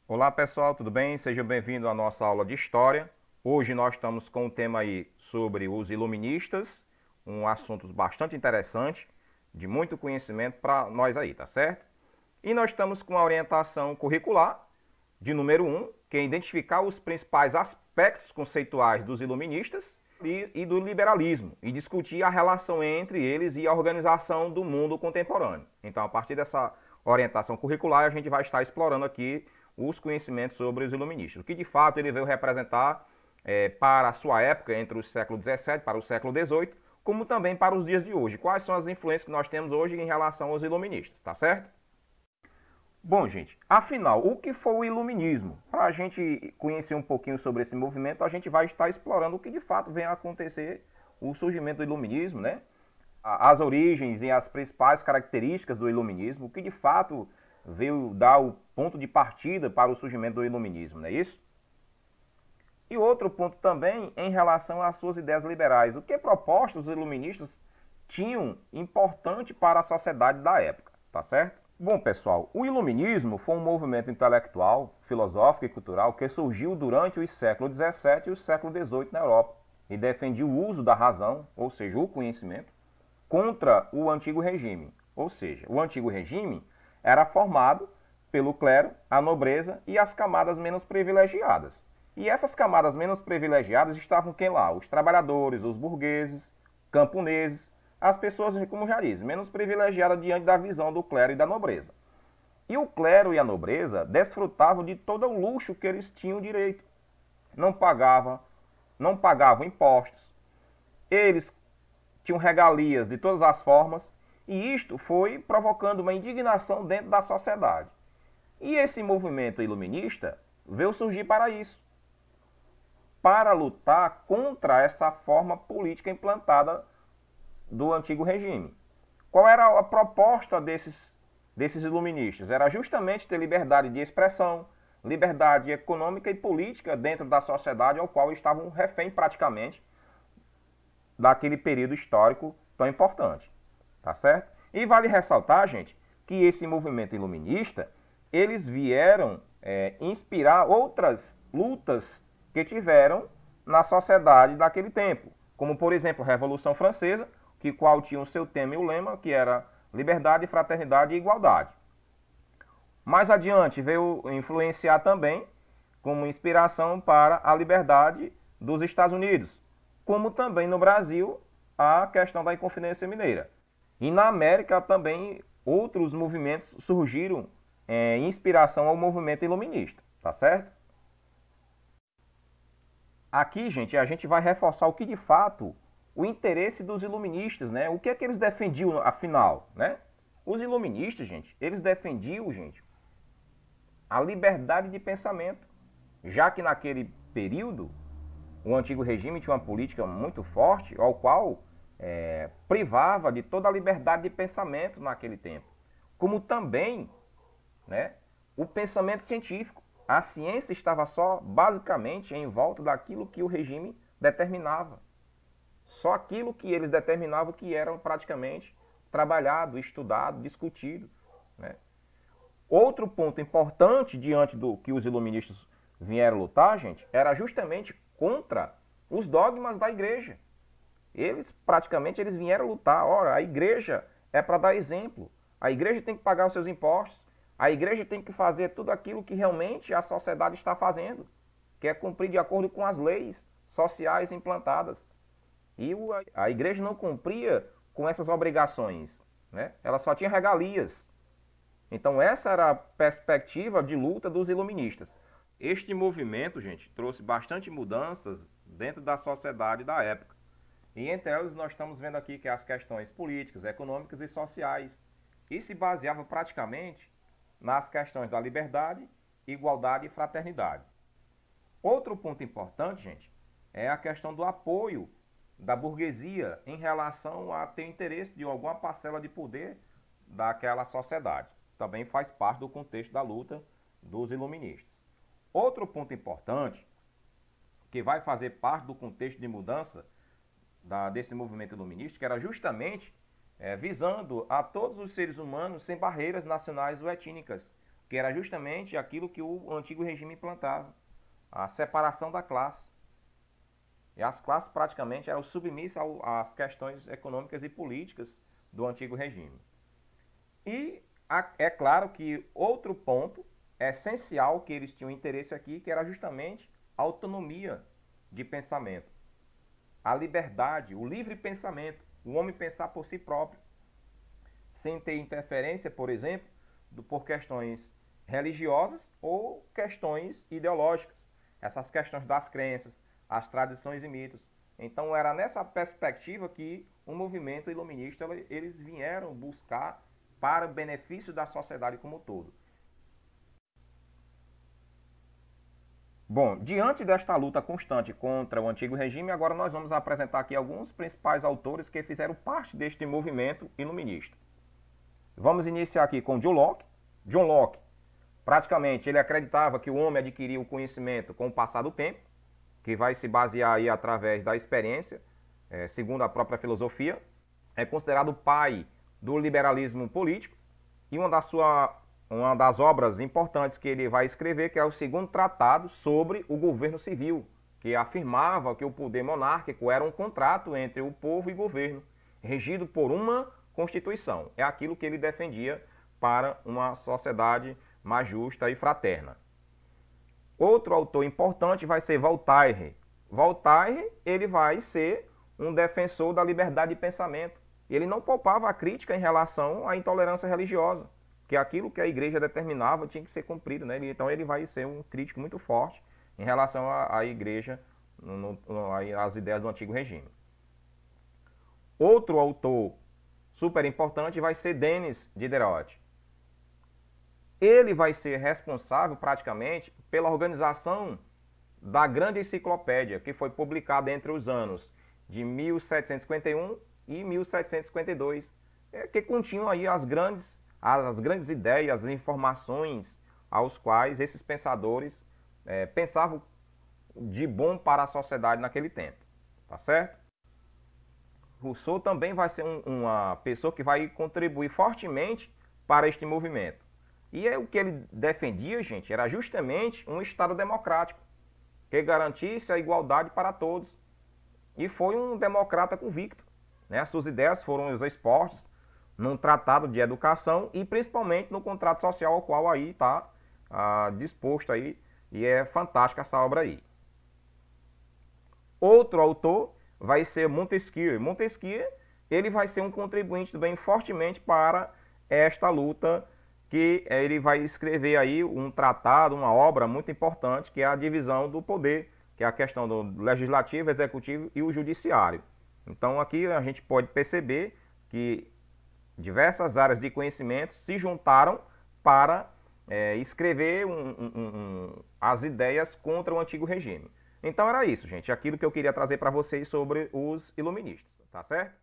Olá pessoal, tudo bem? Seja bem-vindo à nossa aula de História. Hoje nós estamos com um tema aí sobre os iluministas, um assunto bastante interessante, de muito conhecimento para nós aí, tá certo? E nós estamos com a orientação curricular de número 1, que é identificar os principais aspectos conceituais dos iluministas e do liberalismo, e discutir a relação entre eles e a organização do mundo contemporâneo. Então, a partir dessa orientação curricular, a gente vai estar explorando aqui os conhecimentos sobre os iluministas, o que de fato ele veio representar para a sua época, entre o século XVII para o século XVIII, como também para os dias de hoje. Quais são as influências que nós temos hoje em relação aos iluministas, tá certo? Bom, gente, afinal, o que foi o iluminismo? Para a gente conhecer um pouquinho sobre esse movimento, a gente vai estar explorando o que de fato vem a acontecer, o surgimento do iluminismo, né? As origens e as principais características do iluminismo, o que de fato veio dar o ponto de partida para o surgimento do iluminismo, não é isso? E outro ponto também em relação às suas ideias liberais. O que propostas os iluministas tinham importante para a sociedade da época, tá certo? Bom, pessoal, o iluminismo foi um movimento intelectual, filosófico e cultural que surgiu durante os séculos XVII e o século XVIII na Europa e defendia o uso da razão, ou seja, o conhecimento, contra o antigo regime. Ou seja, o antigo regime era formado pelo clero, a nobreza e as camadas menos privilegiadas. E essas camadas menos privilegiadas estavam quem lá? Os trabalhadores, os burgueses, camponeses, as pessoas, como já disse, menos privilegiadas diante da visão do clero e da nobreza. E o clero e a nobreza desfrutavam de todo o luxo que eles tinham direito. Não pagavam impostos. Eles tinham regalias de todas as formas. E isto foi provocando uma indignação dentro da sociedade. E esse movimento iluminista veio surgir para isso, para lutar contra essa forma política implantada do antigo regime. Qual era a proposta desses iluministas? Era justamente ter liberdade de expressão, liberdade econômica e política dentro da sociedade ao qual estavam refém praticamente daquele período histórico tão importante, tá certo? E vale ressaltar, gente, que esse movimento iluminista, eles vieram inspirar outras lutas que tiveram na sociedade daquele tempo, como por exemplo a Revolução Francesa, que qual tinha o seu tema e o lema, que era liberdade, fraternidade e igualdade. Mais adiante veio influenciar também como inspiração para a liberdade dos Estados Unidos, como também no Brasil a questão da Inconfidência Mineira. E na América também outros movimentos surgiram em inspiração ao movimento iluminista, tá certo? Aqui, gente, a gente vai reforçar o que de fato o interesse dos iluministas, né? O que é que eles defendiam afinal, né? Os iluministas, gente, eles defendiam, gente, a liberdade de pensamento, já que naquele período o antigo regime tinha uma política muito forte, ao qual privava de toda a liberdade de pensamento naquele tempo, como também, né, o pensamento científico. A ciência estava só basicamente em volta daquilo que o regime determinava. Só aquilo que eles determinavam que era praticamente trabalhado, estudado, discutido, né? Outro ponto importante diante do que os iluministas vieram lutar, gente, era justamente contra os dogmas da igreja. Eles vieram lutar. Ora, a igreja é para dar exemplo. A igreja tem que pagar os seus impostos. A igreja tem que fazer tudo aquilo que realmente a sociedade está fazendo, que é cumprir de acordo com as leis sociais implantadas. E a igreja não cumpria com essas obrigações, né? Ela só tinha regalias. Então essa era a perspectiva de luta dos iluministas. Este movimento, gente, trouxe bastante mudanças dentro da sociedade da época. E entre elas nós estamos vendo aqui que as questões políticas, econômicas e sociais. E se baseava praticamente nas questões da liberdade, igualdade e fraternidade. Outro ponto importante, gente, é a questão do apoio da burguesia em relação a ter interesse de alguma parcela de poder daquela sociedade. Também faz parte do contexto da luta dos iluministas. Outro ponto importante, que vai fazer parte do contexto de mudança desse movimento iluminista, que era justamente visando a todos os seres humanos sem barreiras nacionais ou étnicas, que era justamente aquilo que o antigo regime implantava, a separação da classe. E as classes praticamente eram submissas às questões econômicas e políticas do antigo regime. E é claro que outro ponto essencial que eles tinham interesse aqui, que era justamente a autonomia de pensamento, a liberdade, o livre pensamento, o homem pensar por si próprio, sem ter interferência, por exemplo, por questões religiosas ou questões ideológicas, essas questões das crenças, as tradições e mitos. Então era nessa perspectiva que o movimento iluminista eles vieram buscar para o benefício da sociedade como um todo. Bom, diante desta luta constante contra o antigo regime, agora nós vamos apresentar aqui alguns principais autores que fizeram parte deste movimento iluminista. Vamos iniciar aqui com John Locke. John Locke, praticamente, ele acreditava que o homem adquiria o conhecimento com o passar do tempo, que vai se basear aí através da experiência, segundo a própria filosofia. É considerado o pai do liberalismo político e uma das obras importantes que ele vai escrever, que é o segundo tratado sobre o governo civil, que afirmava que o poder monárquico era um contrato entre o povo e o governo, regido por uma Constituição. É aquilo que ele defendia para uma sociedade mais justa e fraterna. Outro autor importante vai ser Voltaire. Voltaire, ele vai ser um defensor da liberdade de pensamento. Ele não poupava a crítica em relação à intolerância religiosa, que aquilo que a igreja determinava tinha que ser cumprido, né? Então ele vai ser um crítico muito forte em relação à igreja, às ideias do antigo regime. Outro autor super importante vai ser Denis Diderot. Ele vai ser responsável praticamente pela organização da Grande Enciclopédia, que foi publicada entre os anos de 1751 e 1752, que continham aí as grandes ideias, as informações aos quais esses pensadores pensavam de bom para a sociedade naquele tempo, tá certo? Rousseau também vai ser uma pessoa que vai contribuir fortemente para este movimento. E o que ele defendia, gente, era justamente um Estado democrático, que garantisse a igualdade para todos. E foi um democrata convicto, né? As suas ideias foram expostas num tratado de educação e principalmente no contrato social ao qual aí está disposto aí, e é fantástica essa obra aí. Outro autor vai ser Montesquieu. Montesquieu, ele vai ser um contribuinte também fortemente para esta luta, que ele vai escrever aí um tratado, uma obra muito importante, que é a divisão do poder, que é a questão do legislativo, executivo e o judiciário. Então aqui a gente pode perceber que diversas áreas de conhecimento se juntaram para escrever as ideias contra o antigo regime. Então era isso, gente, aquilo que eu queria trazer para vocês sobre os iluministas, tá certo?